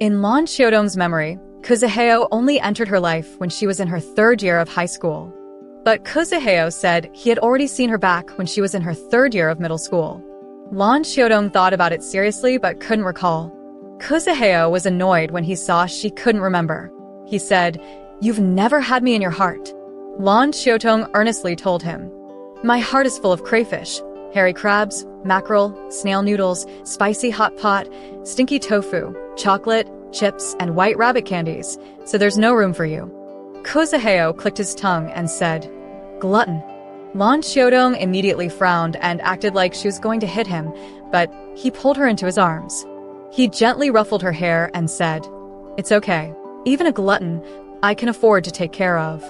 In Lon Xiaodong's memory, Kuzuheo only entered her life when she was in her 3rd year of high school. But Kuzuheo said he had already seen her back when she was in her 3rd year of middle school. Lon Xiaodong thought about it seriously but couldn't recall. Kuzuheo was annoyed when he saw she couldn't remember. He said, "You've never had me in your heart." Lon Xiaodong earnestly told him, "My heart is full of crayfish, hairy crabs, mackerel, snail noodles, spicy hot pot, stinky tofu, chocolate, chips, and white rabbit candies, so there's no room for you." Kuzuheo clicked his tongue and said, "Glutton." Lon Xiaodong immediately frowned and acted like she was going to hit him, but he pulled her into his arms. He gently ruffled her hair and said, "It's okay. Even a glutton, I can afford to take care of."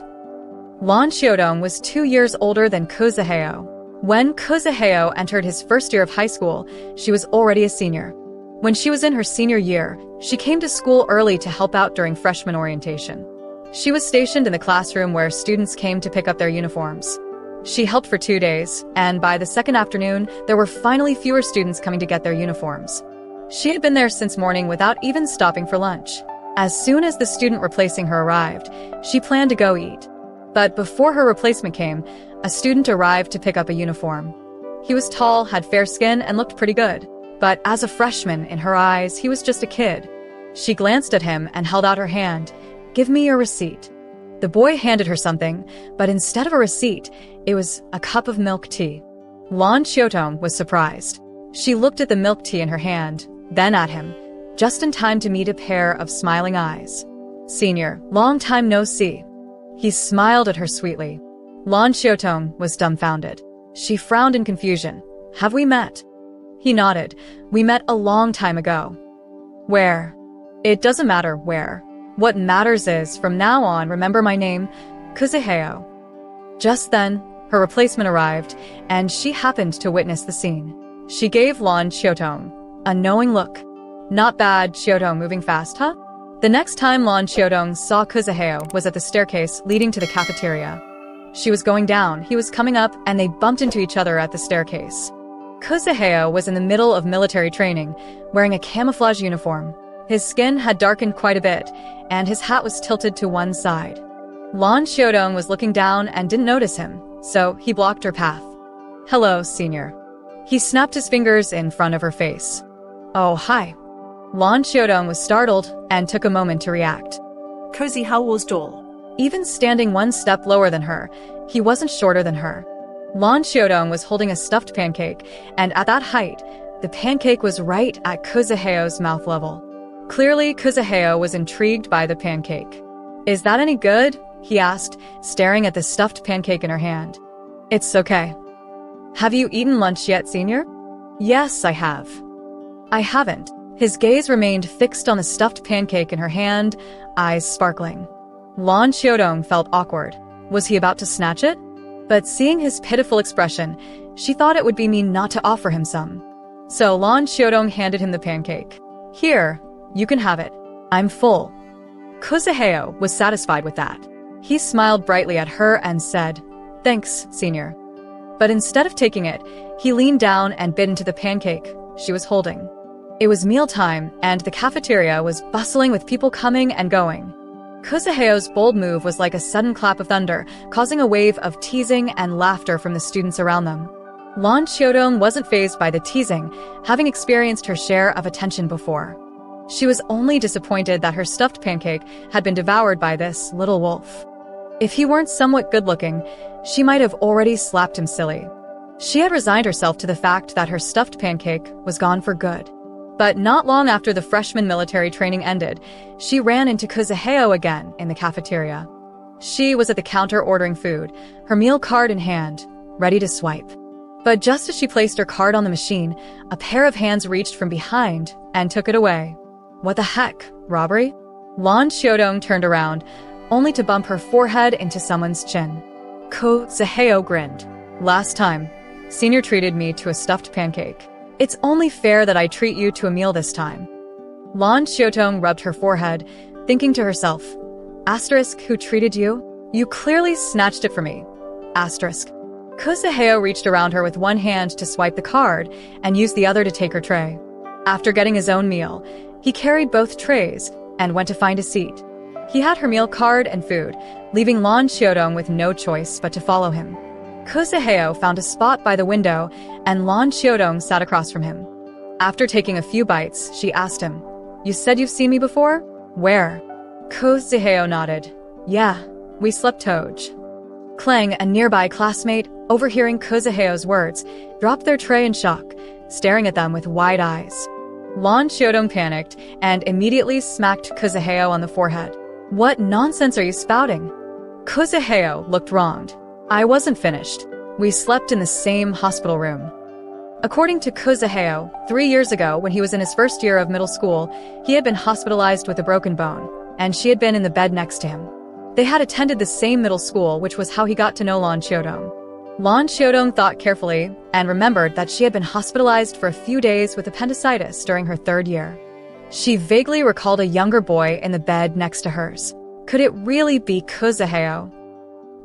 Lon Xiaodong was 2 years older than Kuzuheo. When Kuzuheo entered his 1st year of high school, she was already a senior. When she was in her senior year, she came to school early to help out during freshman orientation. She was stationed in the classroom where students came to pick up their uniforms. She helped for 2 days, and by the 2nd afternoon, there were finally fewer students coming to get their uniforms. She had been there since morning without even stopping for lunch. As soon as the student replacing her arrived, she planned to go eat. But before her replacement came, a student arrived to pick up a uniform. He was tall, had fair skin, and looked pretty good. But as a freshman, in her eyes, he was just a kid. She glanced at him and held out her hand. "Give me your receipt." The boy handed her something, but instead of a receipt, it was a cup of milk tea. Lon Xiaodong was surprised. She looked at the milk tea in her hand, then at him, just in time to meet a pair of smiling eyes. "Senior, long time no see." He smiled at her sweetly. Lon Xiaodong was dumbfounded. She frowned in confusion. "Have we met?" He nodded. "We met a long time ago." "Where?" "It doesn't matter where. What matters is, from now on, remember my name, Kuzuheo." Just then, her replacement arrived, and she happened to witness the scene. She gave Lon Xiaodong a knowing look. "Not bad, Xiaodong, moving fast, huh?" The next time Lon Xiaodong saw Kuzuheo was at the staircase leading to the cafeteria. She was going down, he was coming up, and they bumped into each other at the staircase. Kuzuheo was in the middle of military training, wearing a camouflage uniform. His skin had darkened quite a bit, and his hat was tilted to one side. Lon Xiaodong was looking down and didn't notice him, so he blocked her path. "Hello, senior." He snapped his fingers in front of her face. "Oh, hi." Lon Xiaodong was startled and took a moment to react. Kuzuheo was tall. Even standing one step lower than her, he wasn't shorter than her. Lon Xiaodong was holding a stuffed pancake, and at that height, the pancake was right at Kuzuheo's mouth level. Clearly, Kuzuheo was intrigued by the pancake. "Is that any good?" he asked, staring at the stuffed pancake in her hand. "It's okay." "Have you eaten lunch yet, senior?" "Yes, I have." "I haven't." His gaze remained fixed on the stuffed pancake in her hand, eyes sparkling. Lon Xiaodong felt awkward. Was he about to snatch it? But seeing his pitiful expression, she thought it would be mean not to offer him some. So Lon Xiaodong handed him the pancake. "Here, you can have it. I'm full." Kuzuheo was satisfied with that. He smiled brightly at her and said, "Thanks, senior." But instead of taking it, he leaned down and bit into the pancake she was holding. It was mealtime, and the cafeteria was bustling with people coming and going. Kuzuheo's bold move was like a sudden clap of thunder, causing a wave of teasing and laughter from the students around them. Lon Xiaodong wasn't fazed by the teasing, having experienced her share of attention before. She was only disappointed that her stuffed pancake had been devoured by this little wolf. If he weren't somewhat good-looking, she might have already slapped him silly. She had resigned herself to the fact that her stuffed pancake was gone for good. But not long after the freshman military training ended, she ran into Kuzuheo again in the cafeteria. She was at the counter ordering food, her meal card in hand, ready to swipe. But just as she placed her card on the machine, a pair of hands reached from behind and took it away. "What the heck? Robbery?" Lon Xiaodong turned around, only to bump her forehead into someone's chin. Kuzuheo grinned. "Last time, senior treated me to a stuffed pancake. It's only fair that I treat you to a meal this time." Lon Xiaodong rubbed her forehead, thinking to herself, "Asterisk, who treated you? You clearly snatched it from me." Asterisk. Kuzuheo reached around her with one hand to swipe the card and used the other to take her tray. After getting his own meal, He carried both trays and went to find a seat. He had her meal card and food, leaving Lan Xiaodong with no choice but to follow him. Kozaheo found a spot by the window, and Lan Xiaodong sat across from him. After taking a few bites, she asked him, "You said you've seen me before? Where?" Kozaheo nodded. "Yeah, we slept Toj." Kleng, a nearby classmate, overhearing Kozaheo's words, dropped their tray in shock, staring at them with wide eyes. Lan Xiaodong panicked and immediately smacked Kozaheo on the forehead. "What nonsense are you spouting?" Kozaheo looked wronged. "I wasn't finished. We slept in the same hospital room." According to Kozaheo, 3 years ago when he was in his first year of middle school, he had been hospitalized with a broken bone, and she had been in the bed next to him. They had attended the same middle school, which was how he got to know Lan Xiaodong. Lan Xiaodong thought carefully and remembered that she had been hospitalized for a few days with appendicitis during her 3rd year. She vaguely recalled a younger boy in the bed next to hers. Could it really be Kozaheo?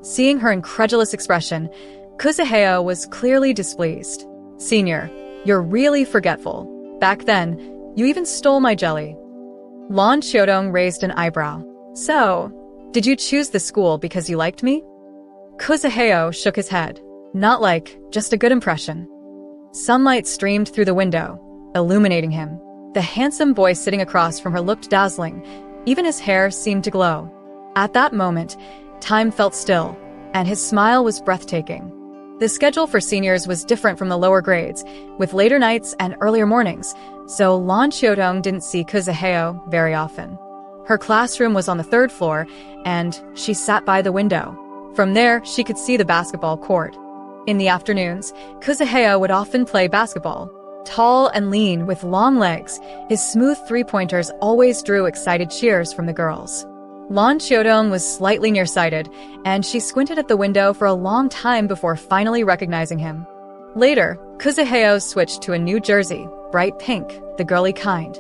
Seeing her incredulous expression, Kozaheo was clearly displeased. "Senior, you're really forgetful. Back then, you even stole my jelly." Lan Xiaodong raised an eyebrow. "So, did you choose the school because you liked me?" Kozaheo shook his head. "Not like, just a good impression." Sunlight streamed through the window, illuminating him. The handsome boy sitting across from her looked dazzling. Even his hair seemed to glow. At that moment, time felt still, and his smile was breathtaking. The schedule for seniors was different from the lower grades, with later nights and earlier mornings, so Lan Xiaodong didn't see Kozaheo very often. Her classroom was on the 3rd floor, and she sat by the window. From there, she could see the basketball court. In the afternoons, Kozaheo would often play basketball. Tall and lean with long legs, his smooth three-pointers always drew excited cheers from the girls. Lan Xiaodong was slightly nearsighted, and she squinted at the window for a long time before finally recognizing him. Later, Kozaheo switched to a new jersey, bright pink, the girly kind.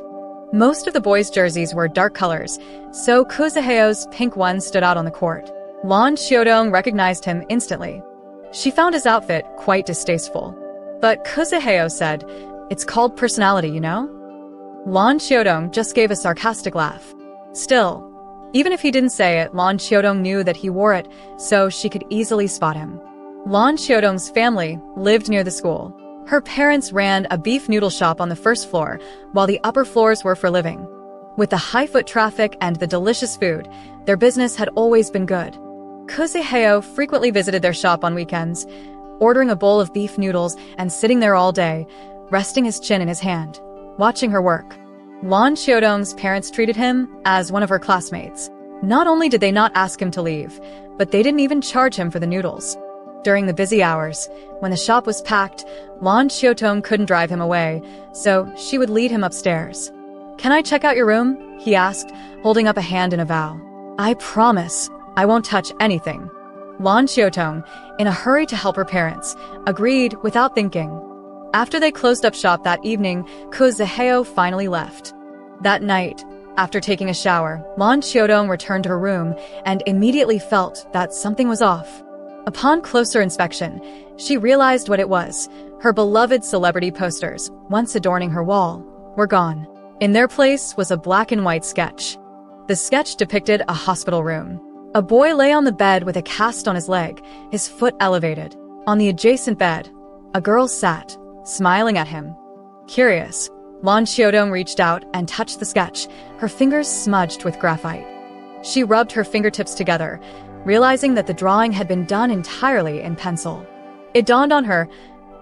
Most of the boys' jerseys were dark colors, so Kozaheo's pink one stood out on the court. Lan Xiaodong recognized him instantly. She found his outfit quite distasteful. But Kozaheo said, "It's called personality, you know?" Lan Xiaodong just gave a sarcastic laugh. Still, even if he didn't say it, Lan Xiaodong knew that he wore it, so she could easily spot him. Lan Xiaodong's family lived near the school. Her parents ran a beef noodle shop on the 1st floor, while the upper floors were for living. With the high foot traffic and the delicious food, their business had always been good. Kozaheo frequently visited their shop on weekends, ordering a bowl of beef noodles and sitting there all day, resting his chin in his hand, watching her work. Lan Xiaodong's parents treated him as one of her classmates. Not only did they not ask him to leave, but they didn't even charge him for the noodles. During the busy hours, when the shop was packed, Lan Xiaodong couldn't drive him away, so she would lead him upstairs. "Can I check out your room?" he asked, holding up a hand in a vow. "I promise, I won't touch anything." Lan Xiaodong, in a hurry to help her parents, agreed without thinking. After they closed up shop that evening, Kozaheo finally left. That night, after taking a shower, Lan Xiaodong returned to her room and immediately felt that something was off. Upon closer inspection, she realized what it was. Her beloved celebrity posters, once adorning her wall, were gone. In their place was a black and white sketch. The sketch depicted a hospital room. A boy lay on the bed with a cast on his leg, his foot elevated. On the adjacent bed, a girl sat, smiling at him. Curious, Lan Xiaodong reached out and touched the sketch, her fingers smudged with graphite. She rubbed her fingertips together, realizing that the drawing had been done entirely in pencil. It dawned on her,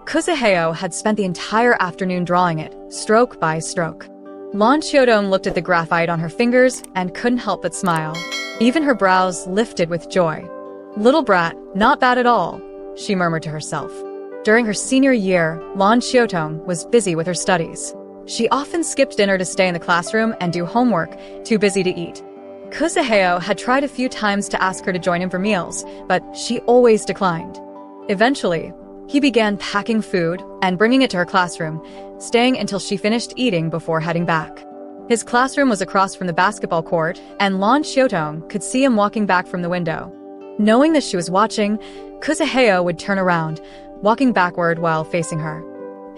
Kozaheo had spent the entire afternoon drawing it, stroke by stroke. Lan Xiaodong looked at the graphite on her fingers and couldn't help but smile. Even her brows lifted with joy. "Little brat, not bad at all," she murmured to herself. During her senior year, Lan Xiaodong was busy with her studies. She often skipped dinner to stay in the classroom and do homework, too busy to eat. Kozaheo had tried a few times to ask her to join him for meals, but she always declined. Eventually, he began packing food and bringing it to her classroom, staying until she finished eating before heading back. His classroom was across from the basketball court, and Lan Xiaodong could see him walking back from the window. Knowing that she was watching, Kozaheo would turn around, walking backward while facing her.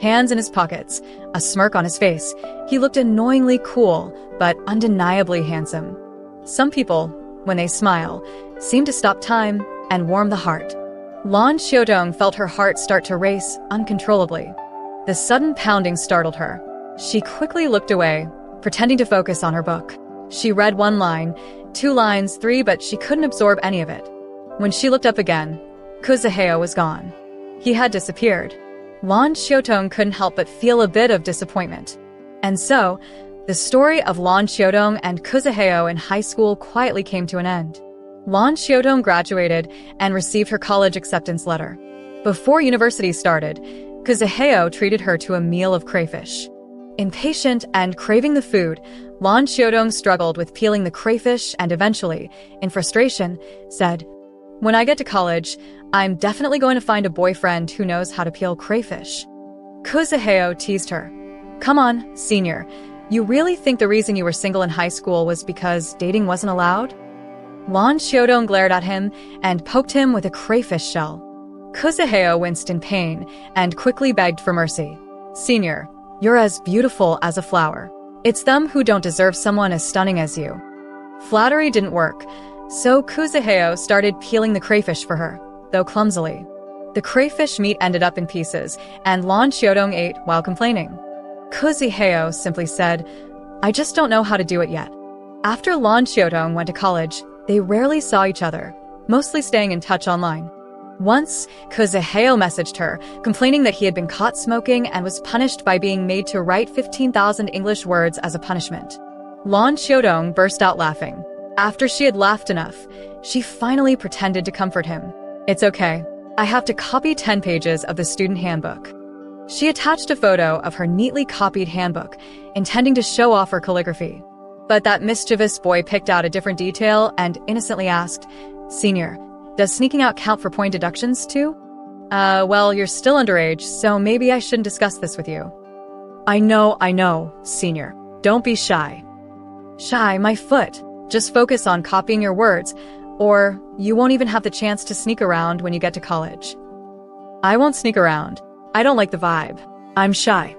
hands in his pockets, a smirk on his face. He looked annoyingly cool, but undeniably handsome. Some people, when they smile, seem to stop time and warm the heart. Lan Xiaodong felt her heart start to race uncontrollably. The sudden pounding startled her. She quickly looked away, pretending to focus on her book. She read 1 line, 2 lines, 3, but she couldn't absorb any of it. When she looked up again, Kuzaheo was gone. He had disappeared. Lan Xiaodong couldn't help but feel a bit of disappointment. And so, the story of Lan Xiaodong and Kuzaheo in high school quietly came to an end. Lan Xiaodong graduated and received her college acceptance letter. Before university started, Kuzaheo treated her to a meal of crayfish. Impatient and craving the food, Lan Xiaodong struggled with peeling the crayfish and eventually, in frustration, said, "When I get to college, I'm definitely going to find a boyfriend who knows how to peel crayfish." Kuzaheo teased her. "Come on, senior. You really think the reason you were single in high school was because dating wasn't allowed?" Lan Xiaodong glared at him and poked him with a crayfish shell. Kuzaheo winced in pain and quickly begged for mercy. "Senior, you're as beautiful as a flower. It's them who don't deserve someone as stunning as you." Flattery didn't work, so Kuzaheo started peeling the crayfish for her, though clumsily. The crayfish meat ended up in pieces, and Lan Xiaodong ate while complaining. Kuzaheo simply said, "I just don't know how to do it yet." After Lan Xiaodong went to college, they rarely saw each other, mostly staying in touch online. Once, Kuzaheo messaged her, complaining that he had been caught smoking and was punished by being made to write 15,000 English words as a punishment. Lan Xiaodong burst out laughing. After she had laughed enough, she finally pretended to comfort him. "It's okay. I have to copy 10 pages of the student handbook." She attached a photo of her neatly copied handbook, intending to show off her calligraphy. But that mischievous boy picked out a different detail and innocently asked, "Senior, does sneaking out count for point deductions too?" Well, you're still underage, so maybe I shouldn't discuss this with you." I know, senior. Don't be shy." "Shy, my foot. Just focus on copying your words, or you won't even have the chance to sneak around when you get to college." "I won't sneak around. I don't like the vibe. I'm shy."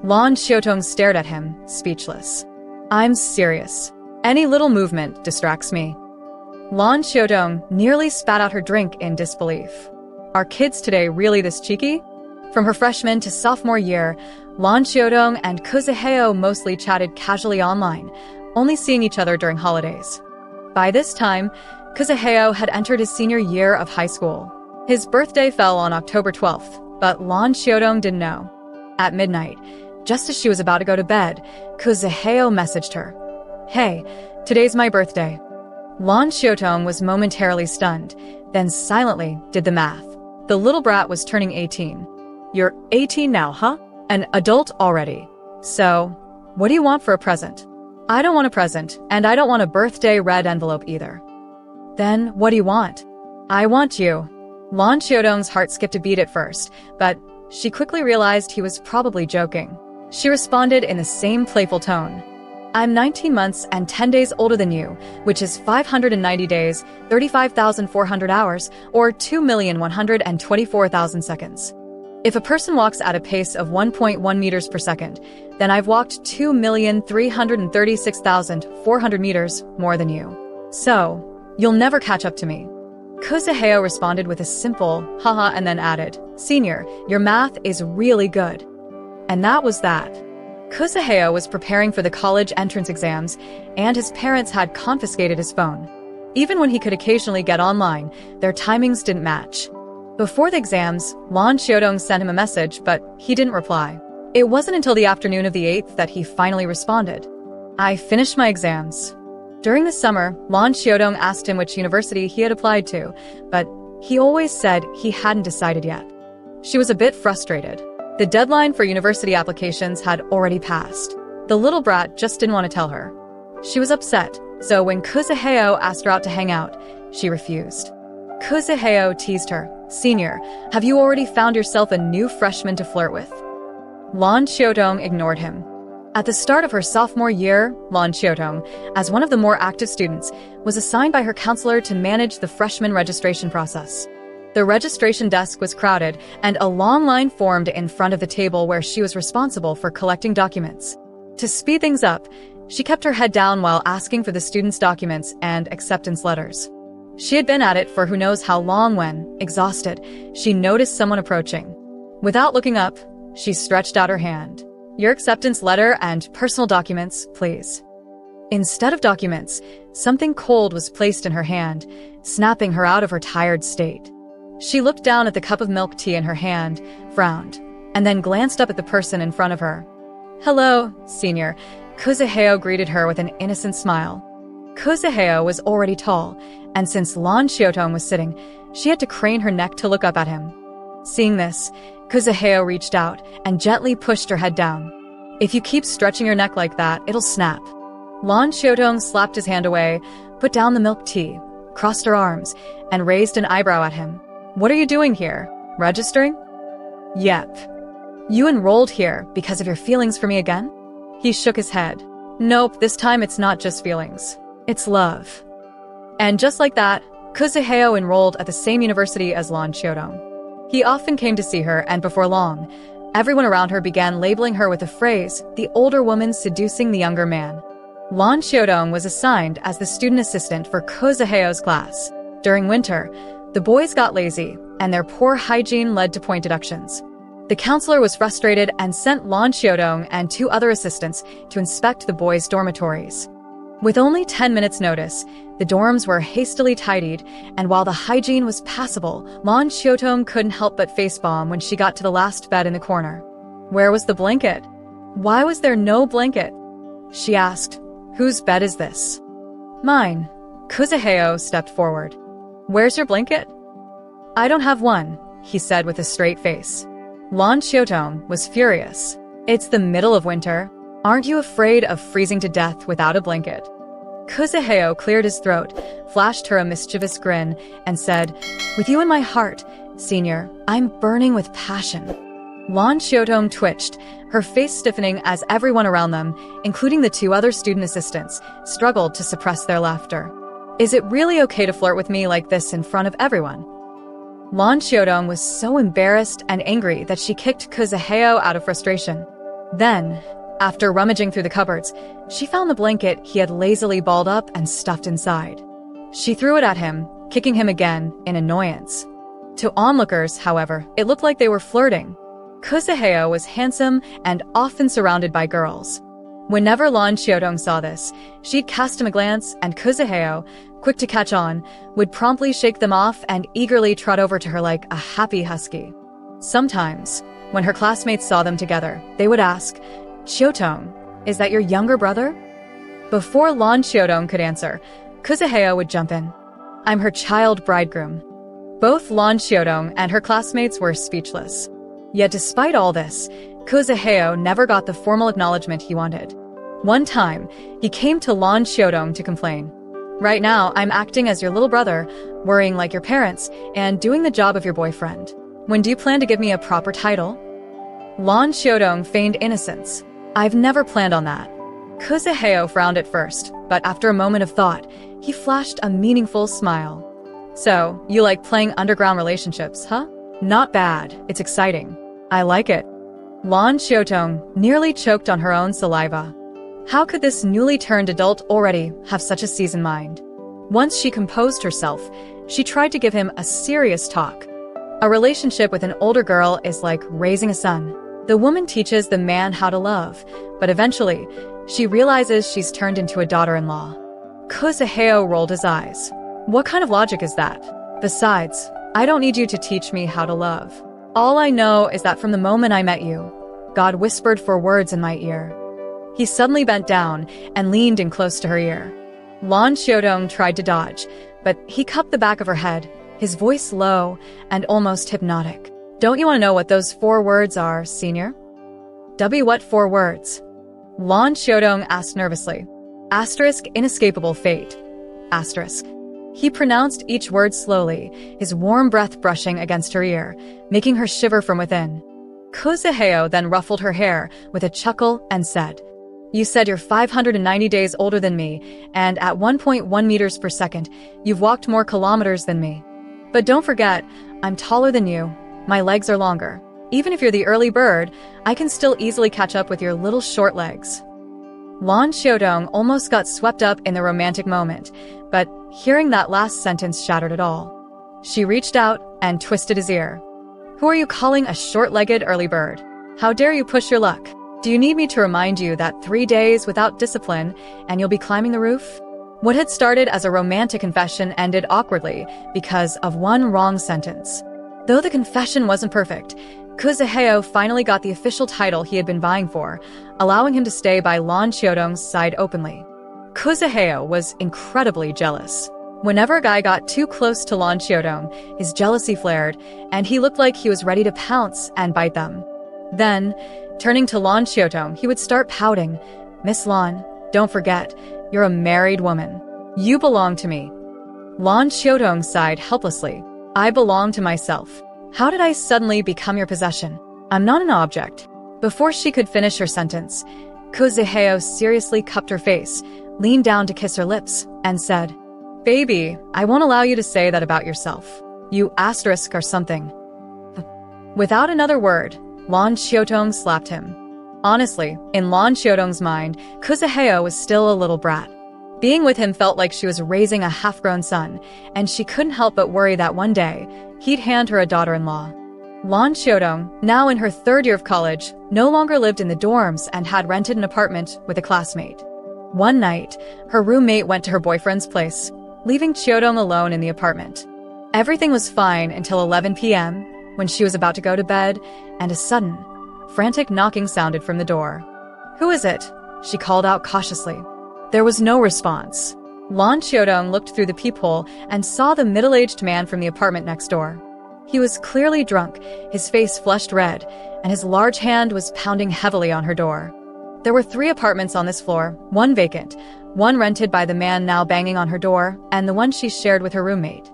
Lan Xiaodong stared at him, speechless. "I'm serious. Any little movement distracts me." Lan Xiaodong nearly spat out her drink in disbelief. Are kids today really this cheeky? From her freshman to sophomore year, Lan Xiaodong and Kuzaheo mostly chatted casually online, only seeing each other during holidays. By this time, Kuzaheo had entered his senior year of high school. His birthday fell on October 12th, but Lan Xiaodong didn't know. At midnight, just as she was about to go to bed, Kuzaheo messaged her, "Hey, today's my birthday." Lan Xiaodong was momentarily stunned, then silently did the math. The little brat was turning 18. "You're 18 now, huh? An adult already. So, what do you want for a present?" "I don't want a present, and I don't want a birthday red envelope either." "Then what do you want?" "I want you." Lan Xiaodong's heart skipped a beat at first, but she quickly realized he was probably joking. She responded in the same playful tone. "I'm 19 months and 10 days older than you, which is 590 days, 35,400 hours, or 2,124,000 seconds. If a person walks at a pace of 1.1 meters per second, then I've walked 2,336,400 meters more than you. So, you'll never catch up to me." Kuzaheo responded with a simple haha and then added, "Senior, your math is really good." And that was that. Kuzaheo was preparing for the college entrance exams, and his parents had confiscated his phone. Even when he could occasionally get online, their timings didn't match. Before the exams, Lan Xiaodong sent him a message, but he didn't reply. It wasn't until the afternoon of the 8th that he finally responded. "I finished my exams." During the summer, Lan Xiaodong asked him which university he had applied to, but he always said he hadn't decided yet. She was a bit frustrated. The deadline for university applications had already passed. The little brat just didn't want to tell her. She was upset, so when Kuzaheo asked her out to hang out, she refused. Kuzaheo teased her, "Senior, have you already found yourself a new freshman to flirt with?" Lan Xiaodong ignored him. At the start of her sophomore year, Lan Xiaodong, as one of the more active students, was assigned by her counselor to manage the freshman registration process. The registration desk was crowded, and a long line formed in front of the table where she was responsible for collecting documents. To speed things up, she kept her head down while asking for the students' documents and acceptance letters. She had been at it for who knows how long when, exhausted, she noticed someone approaching. Without looking up, she stretched out her hand. "Your acceptance letter and personal documents, please." Instead of documents, something cold was placed in her hand, snapping her out of her tired state. She looked down at the cup of milk tea in her hand, frowned, and then glanced up at the person in front of her. "Hello, senior." Kuzuheo greeted her with an innocent smile. Kuzuheo was already tall, and since Lan Xiaotong was sitting, she had to crane her neck to look up at him. Seeing this, Kuzuheo reached out and gently pushed her head down. "If you keep stretching your neck like that, it'll snap." Lan Xiaotong slapped his hand away, put down the milk tea, crossed her arms, and raised an eyebrow at him. "What are you doing here? Registering?" "Yep." "You enrolled here because of your feelings for me again?" He shook his head. "Nope, this time it's not just feelings. It's love." And just like that, Kuzuheo enrolled at the same university as Lan Xiaotong. He often came to see her, and before long, everyone around her began labeling her with the phrase, "the older woman seducing the younger man." Lan Xiaotong was assigned as the student assistant for Kuzuheo's class. During winter, the boys got lazy, and their poor hygiene led to point deductions. The counselor was frustrated and sent Lan Xiaotong and 2 other assistants to inspect the boys' dormitories. With only 10 minutes' notice, the dorms were hastily tidied, and while the hygiene was passable, Lan Xiaotong couldn't help but facepalm when she got to the last bed in the corner. Where was the blanket? Why was there no blanket? She asked. "Whose bed is this?" "Mine." Kuzuheo stepped forward. "Where's your blanket?" "I don't have one," he said with a straight face. Lan Xiaotong was furious. "It's the middle of winter. Aren't you afraid of freezing to death without a blanket?" Kuzuheo cleared his throat, flashed her a mischievous grin, and said, "With you in my heart, senior, I'm burning with passion." Lan Xiaotong twitched, her face stiffening as everyone around them, including the 2 other student assistants, struggled to suppress their laughter. "Is it really okay to flirt with me like this in front of everyone?" Lan Xiaotong was so embarrassed and angry that she kicked Kuzuheo out of frustration. Then, after rummaging through the cupboards, she found the blanket he had lazily balled up and stuffed inside. She threw it at him, kicking him again in annoyance. To onlookers, however, it looked like they were flirting. Kuzuheo was handsome and often surrounded by girls. Whenever Lan Xiaotong saw this, she'd cast him a glance, and Kuzuheo, quick to catch on, would promptly shake them off and eagerly trot over to her like a happy husky. Sometimes, when her classmates saw them together, they would ask, "Xiaotong, is that your younger brother?" Before Lan Xiaotong could answer, Kuzuheo would jump in. "I'm her child bridegroom." Both Lan Xiaotong and her classmates were speechless. Yet despite all this, Kuzuheo never got the formal acknowledgement he wanted. One time, he came to Lan Xiaotong to complain. "Right now, I'm acting as your little brother, worrying like your parents, and doing the job of your boyfriend. When do you plan to give me a proper title?" Lan Xiaotong feigned innocence. "I've never planned on that." Kuzuheo frowned at first, but after a moment of thought, he flashed a meaningful smile. "So, you like playing underground relationships, huh? Not bad, it's exciting. I like it." Lan Xiaotong nearly choked on her own saliva. How could this newly turned adult already have such a seasoned mind? Once she composed herself, she tried to give him a serious talk. A relationship with an older girl is like raising a son. The woman teaches the man how to love, but eventually, she realizes she's turned into a daughter-in-law. Kuzuheo rolled his eyes. "What kind of logic is that? Besides, I don't need you to teach me how to love. All I know is that from the moment I met you, God whispered 4 words in my ear." He suddenly bent down and leaned in close to her ear. Lan Xiaotong tried to dodge, but he cupped the back of her head, his voice low and almost hypnotic. "Don't you want to know what those 4 words are, senior?" What 4 words? Lan Xiaotong asked nervously. Asterisk inescapable fate. Asterisk. He pronounced each word slowly, his warm breath brushing against her ear, making her shiver from within. Kuzuheo then ruffled her hair with a chuckle and said, "You said you're 590 days older than me, and at 1.1 meters per second, you've walked more kilometers than me." But don't forget, I'm taller than you. My legs are longer. Even if you're the early bird, I can still easily catch up with your little short legs. Lan Xiaodong almost got swept up in the romantic moment, but hearing that last sentence shattered it all. She reached out and twisted his ear. Who are you calling a short-legged early bird? How dare you push your luck? Do you need me to remind you that 3 days without discipline and you'll be climbing the roof? What had started as a romantic confession ended awkwardly because of one wrong sentence. Though the confession wasn't perfect, Kuzaheo finally got the official title he had been vying for, allowing him to stay by Lan Xiaodong's side openly. Kuzaheo was incredibly jealous. Whenever a guy got too close to Lan Xiaodong, his jealousy flared, and he looked like he was ready to pounce and bite them. Then, turning to Lan Xiaodong, he would start pouting. Miss Lan, don't forget, you're a married woman. You belong to me. Lan Xiaodong sighed helplessly. I belong to myself. How did I suddenly become your possession? I'm not an object. Before she could finish her sentence, Kuzaheo seriously cupped her face, leaned down to kiss her lips, and said, Baby, I won't allow you to say that about yourself. You asterisk or something. Without another word, Lan Xiaodong slapped him. Honestly, in Lan Xiaodong's mind, Kuzaheo was still a little brat. Being with him felt like she was raising a half-grown son, and she couldn't help but worry that one day, he'd hand her a daughter-in-law. Lan Xiaodong, now in her 3rd year of college, no longer lived in the dorms and had rented an apartment with a classmate. One night, her roommate went to her boyfriend's place, leaving Xiaodong alone in the apartment. Everything was fine until 11 p.m., when she was about to go to bed, and a sudden, frantic knocking sounded from the door. Who is it? She called out cautiously. There was no response. Lan Xiaodong looked through the peephole and saw the middle-aged man from the apartment next door. He was clearly drunk, his face flushed red, and his large hand was pounding heavily on her door. There were 3 apartments on this floor, 1 vacant, 1 rented by the man now banging on her door, and the one she shared with her roommate.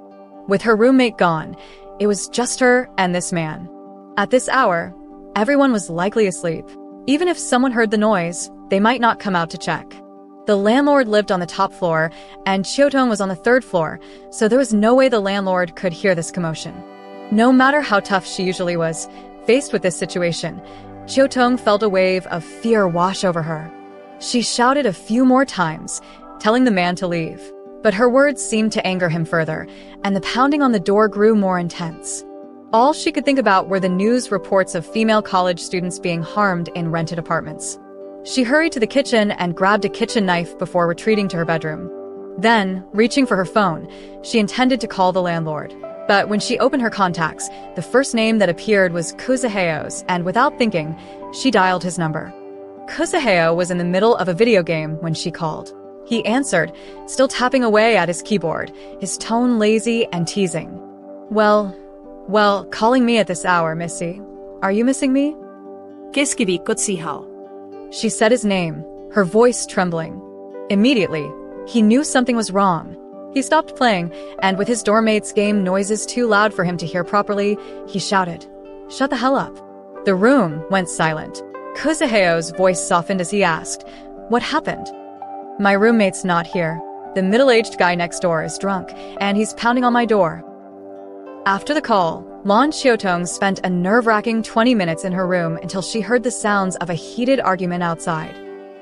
With her roommate gone, it was just her and this man. At this hour, everyone was likely asleep. Even if someone heard the noise, they might not come out to check. The landlord lived on the top floor, and Xiaodong was on the 3rd floor, so there was no way the landlord could hear this commotion. No matter how tough she usually was, faced with this situation, Xiaodong felt a wave of fear wash over her. She shouted a few more times, telling the man to leave. But her words seemed to anger him further, and the pounding on the door grew more intense. All she could think about were the news reports of female college students being harmed in rented apartments. She hurried to the kitchen and grabbed a kitchen knife before retreating to her bedroom. Then, reaching for her phone, she intended to call the landlord. But when she opened her contacts, the first name that appeared was Kuzaheo's, and without thinking, she dialed his number. Kuzaheo was in the middle of a video game when she called. He answered, still tapping away at his keyboard, his tone lazy and teasing. Well, calling me at this hour, Missy. Are you missing me? Qu'est-ce qui Kuzaheo? She said his name, her voice trembling. Immediately, he knew something was wrong. He stopped playing, and with his doormate's game noises too loud for him to hear properly, he shouted, Shut the hell up. The room went silent. Kuzaheo's voice softened as he asked, What happened? My roommate's not here. The middle-aged guy next door is drunk, and he's pounding on my door. After the call, Lan Xiaodong spent a nerve-wracking 20 minutes in her room until she heard the sounds of a heated argument outside.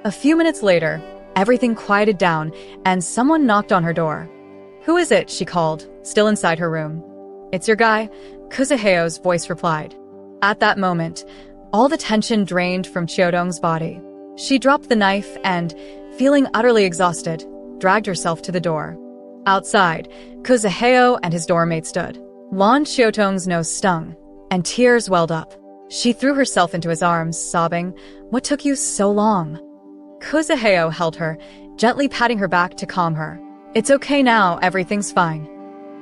A few minutes later, everything quieted down, and someone knocked on her door. Who is it? She called, still inside her room. It's your guy, Kuzaheo's voice replied. At that moment, all the tension drained from Xiaodong's body. She dropped the knife and, feeling utterly exhausted, dragged herself to the door. Outside, Kuzaheo and his doormate stood. Lan Xiaodong's nose stung, and tears welled up. She threw herself into his arms, sobbing, What took you so long? Kuzaheo held her, gently patting her back to calm her. It's okay now, everything's fine.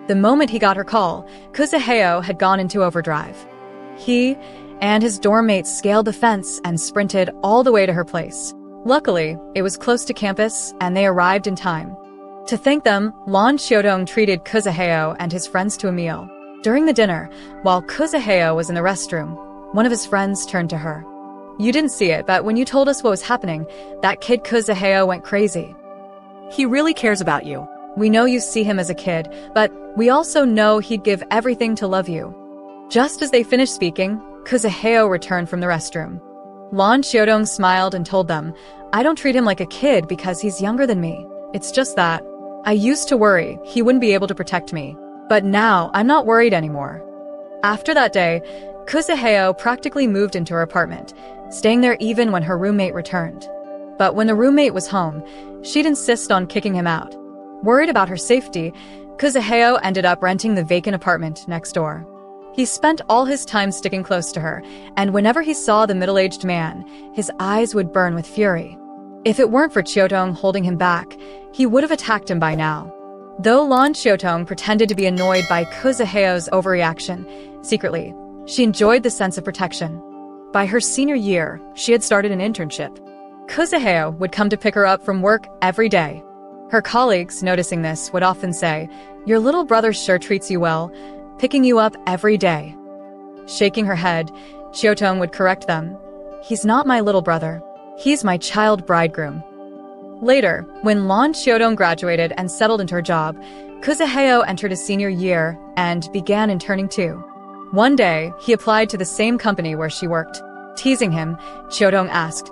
The moment he got her call, Kuzaheo had gone into overdrive. He and his doormate scaled the fence and sprinted all the way to her place. Luckily, it was close to campus, and they arrived in time. To thank them, Lan Xiaodong treated Kuzaheo and his friends to a meal. During the dinner, while Kuzaheo was in the restroom, one of his friends turned to her. You didn't see it, but when you told us what was happening, that kid Kuzaheo went crazy. He really cares about you. We know you see him as a kid, but we also know he'd give everything to love you." Just as they finished speaking, Kuzaheo returned from the restroom. Lan Xiaodong smiled and told them, "I don't treat him like a kid because he's younger than me. It's just that I used to worry he wouldn't be able to protect me, but now I'm not worried anymore." After that day, Kuzaheo practically moved into her apartment, staying there even when her roommate returned. But when the roommate was home, she'd insist on kicking him out. Worried about her safety, Kuzaheo ended up renting the vacant apartment next door. He spent all his time sticking close to her, and whenever he saw the middle-aged man, his eyes would burn with fury. If it weren't for Xiaodong holding him back, he would have attacked him by now. Though Lan Xiaodong pretended to be annoyed by Kuzaheo's overreaction, secretly, she enjoyed the sense of protection. By her senior year, she had started an internship. Kuzaheo would come to pick her up from work every day. Her colleagues, noticing this, would often say, "Your little brother sure treats you well, picking you up every day." Shaking her head, Xiaodong would correct them. "He's not my little brother. He's my child bridegroom." Later, when Lan Xiaodong graduated and settled into her job, Kuzaheo entered his senior year and began interning too. One day, he applied to the same company where she worked. Teasing him, Xiaodong asked,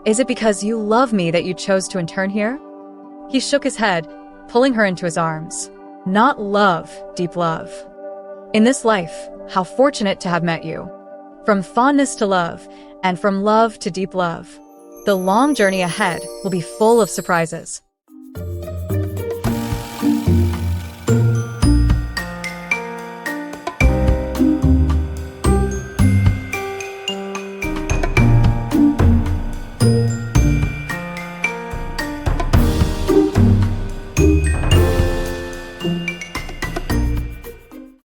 "Is it because you love me that you chose to intern here?" He shook his head, pulling her into his arms. "Not love, deep love. In this life, how fortunate to have met you. From fondness to love, and from love to deep love. The long journey ahead will be full of surprises."